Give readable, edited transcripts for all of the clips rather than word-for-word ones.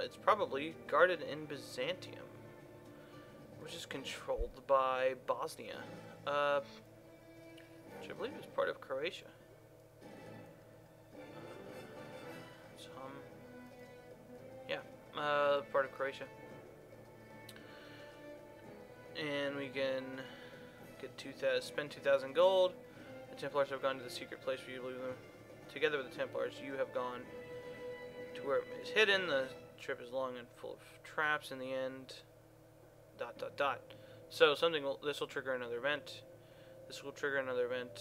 It's probably guarded in Byzantium, which is controlled by Bosnia, which I believe is part of Croatia. Yeah, part of Croatia. And we can get spend 2,000 gold. The Templars have gone to the secret place where you leave them. Together with the Templars, you have gone to where it is hidden. The trip is long and full of traps. In the end, ... So this will trigger another event. This will trigger another event.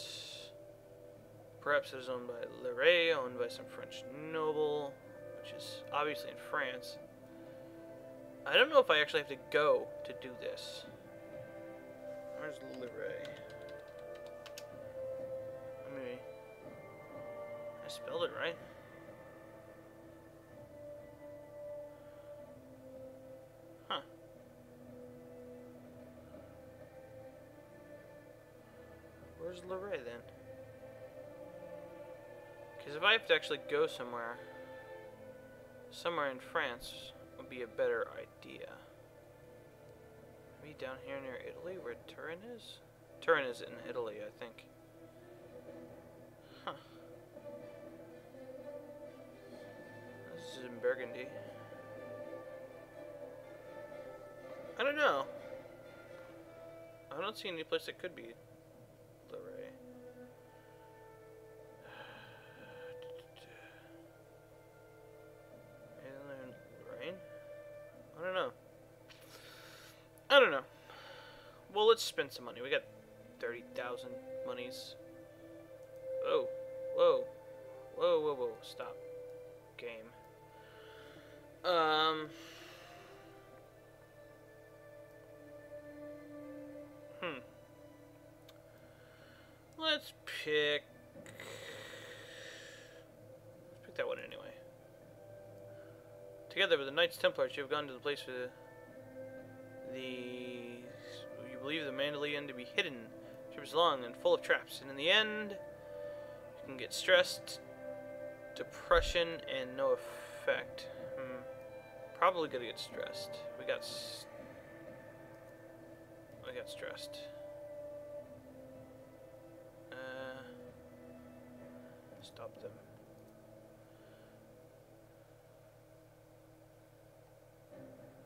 Perhaps it is owned by Leray, owned by some French noble, which is obviously in France. I don't know if I actually have to go to do this. Where's Leray? Maybe I spelled it right. Huh. Where's Leray then? Because if I have to actually go somewhere in France would be a better idea. Maybe down here near Italy, where Turin is? Turin is in Italy, I think. Huh. This is in Burgundy. I don't know. I don't see any place that could be Leray. I don't know. Well, let's spend some money. We got 30,000 monies. Whoa. Whoa. Whoa, whoa, whoa. Stop. Game. Let's pick that one anyway. Together with the Knights Templars, you have gone to the place where you believe the Mandalian to be hidden. The trip is long and full of traps, and in the end, you can get stressed, depression, and no effect. Probably gonna get stressed. We got stressed. Stop them.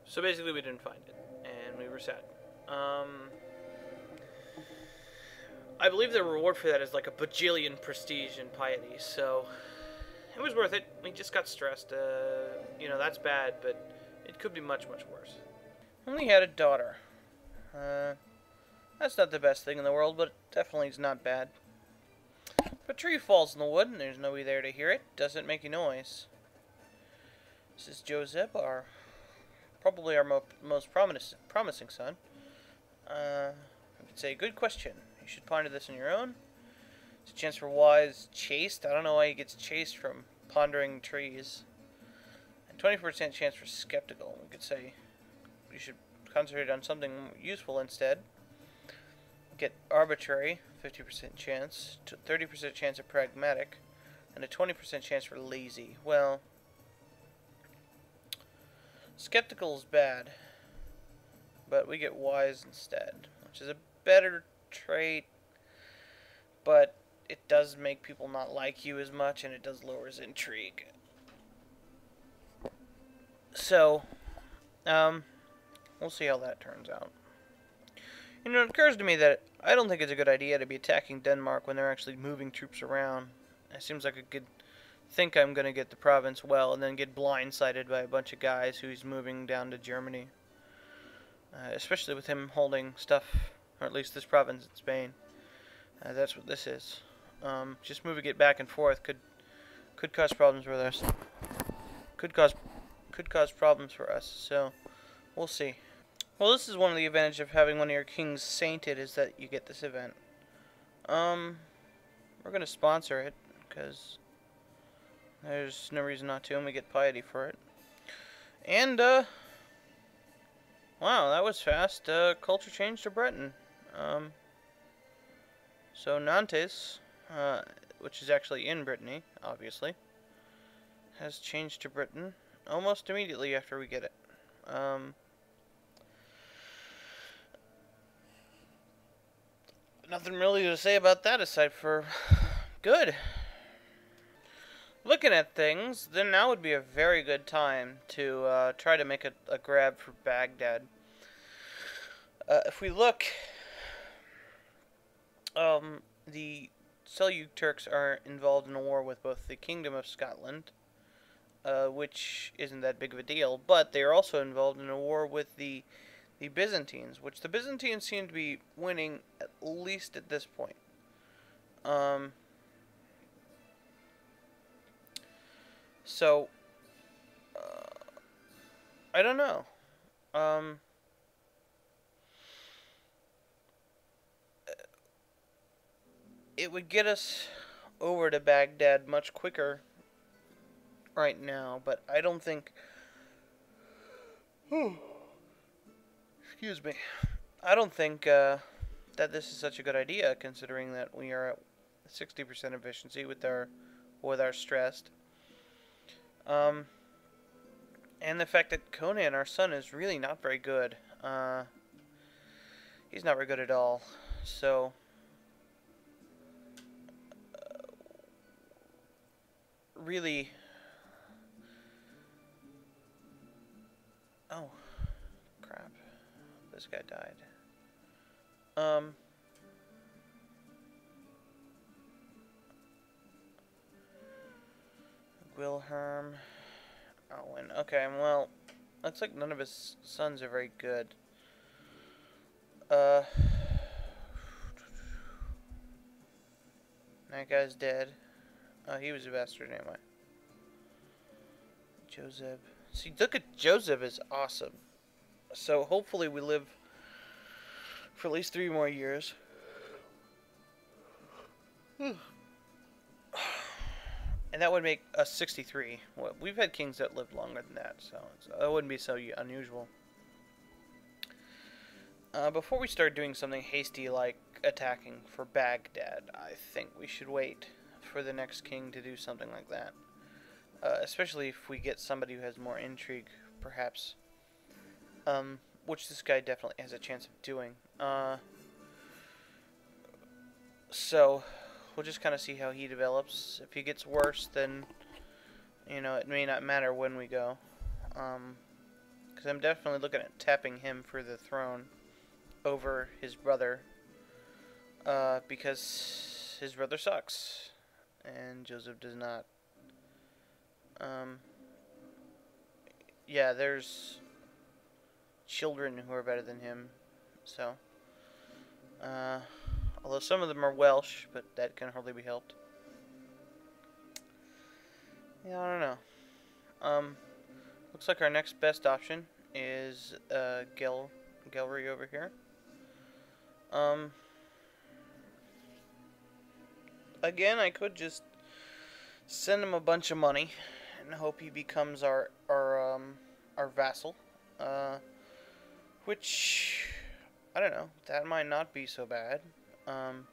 So basically, we didn't find it, and we were sad. I believe the reward for that is like a bajillion prestige and piety, so it was worth it. We just got stressed. You know, that's bad, but it could be much, much worse. Only had a daughter. That's not the best thing in the world, but definitely is not bad. If a tree falls in the wood and there's nobody there to hear it, doesn't make a noise. This is Joseph, probably our most promising son. I could say, good question. You should ponder this on your own. It's a chance for wise chased. I don't know why he gets chased from pondering trees. And 20% chance for skeptical. We could say you should concentrate on something useful instead. Get arbitrary, 50% chance, 30% chance of pragmatic, and a 20% chance for lazy. Well, skeptical is bad, but we get wise instead, which is a better trait, but it does make people not like you as much, and it does lower his intrigue. So, we'll see how that turns out. You know, it occurs to me that I don't think it's a good idea to be attacking Denmark when they're actually moving troops around. It seems like I could think I'm going to get the province well and then get blindsided by a bunch of guys who's moving down to Germany. Especially with him holding stuff, or at least this province in Spain. That's what this is. Just moving it back and forth could cause problems with us. Could cause problems for us, so we'll see. Well, this is one of the advantages of having one of your kings sainted, is that you get this event. We're going to sponsor it, because there's no reason not to, and we get piety for it. And, wow, that was fast. Culture change to Breton. So Nantes, which is actually in Brittany, obviously, has changed to Britain. almost immediately after we get it. Nothing really to say about that aside for good. Looking at things, then now would be a very good time to try to make a grab for Baghdad. If we look, the Seljuk Turks are involved in a war with both the Kingdom of Scotland, which isn't that big of a deal, but they are also involved in a war with the Byzantines, which the Byzantines seem to be winning at least at this point. So, I don't know. It would get us over to Baghdad much quicker right now, but I don't think. Excuse me. I don't think that this is such a good idea, considering that we are at 60% efficiency with our stressed. And the fact that Conan, our son, is really not very good. He's not very good at all. So, really. Oh, crap. This guy died. Wilhelm. Owen. Okay, well, looks like none of his sons are very good. That guy's dead. Oh, he was a bastard anyway. Joseph. See, look at Joseph is awesome. So hopefully we live for at least 3 more years. And that would make us 63. Well, we've had kings that lived longer than that, so that wouldn't be so unusual. Before we start doing something hasty like attacking for Baghdad, I think we should wait for the next king to do something like that. Especially if we get somebody who has more intrigue, perhaps. Which this guy definitely has a chance of doing. So, we'll just kind of see how he develops. If he gets worse, then, it may not matter when we go. Because I'm definitely looking at tapping him for the throne over his brother. Because his brother sucks. And Joseph does not. Yeah, there's children who are better than him. So, although some of them are Welsh, but that can hardly be helped. Yeah, I don't know. Looks like our next best option is Gelry over here. Again, I could just send him a bunch of money and hope he becomes our vassal. Which, I don't know, that might not be so bad. And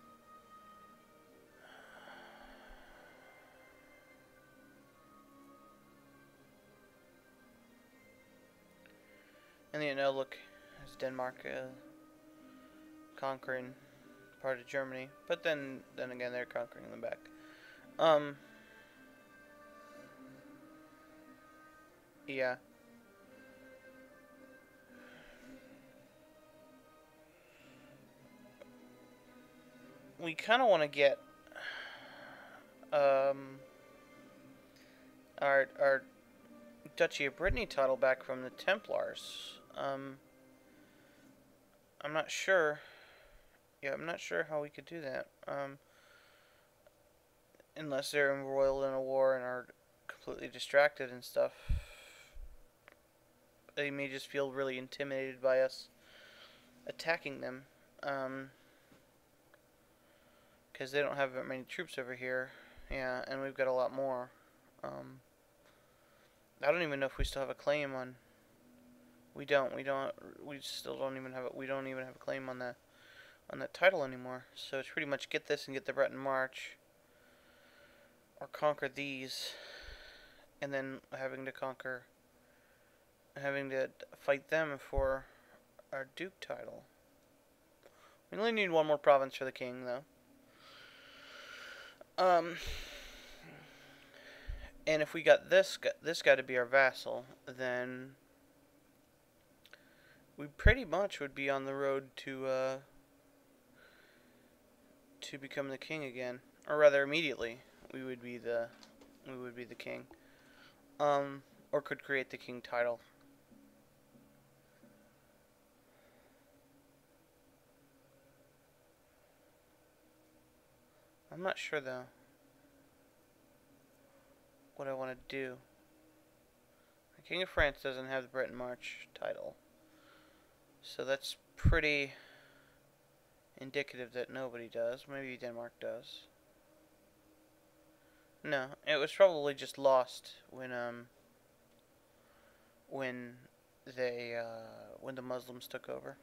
look, as Denmark conquering part of Germany, but then again they're conquering them back. Yeah. We kind of want to get our Duchy of Brittany title back from the Templars. I'm not sure. Yeah, I'm not sure how we could do that. Unless they're embroiled in a war and are completely distracted and stuff. They may just feel really intimidated by us attacking them. Because they don't have that many troops over here. Yeah, and we've got a lot more. I don't even know if we still have a claim on. We don't. We still don't even have. We don't even have a claim on that title anymore. So it's pretty much get this and get the Breton March, or conquer these, and then having to conquer having to fight them for our duke title. We only need one more province for the king, though. And if we got this guy to be our vassal, then we pretty much would be on the road to become the king again, or rather, immediately we would be the king, or could create the king title. I'm not sure though what I want to do. The King of France doesn't have the Britain March title, so that's pretty indicative that nobody does. Maybe Denmark does. No, it was probably just lost when the Muslims took over.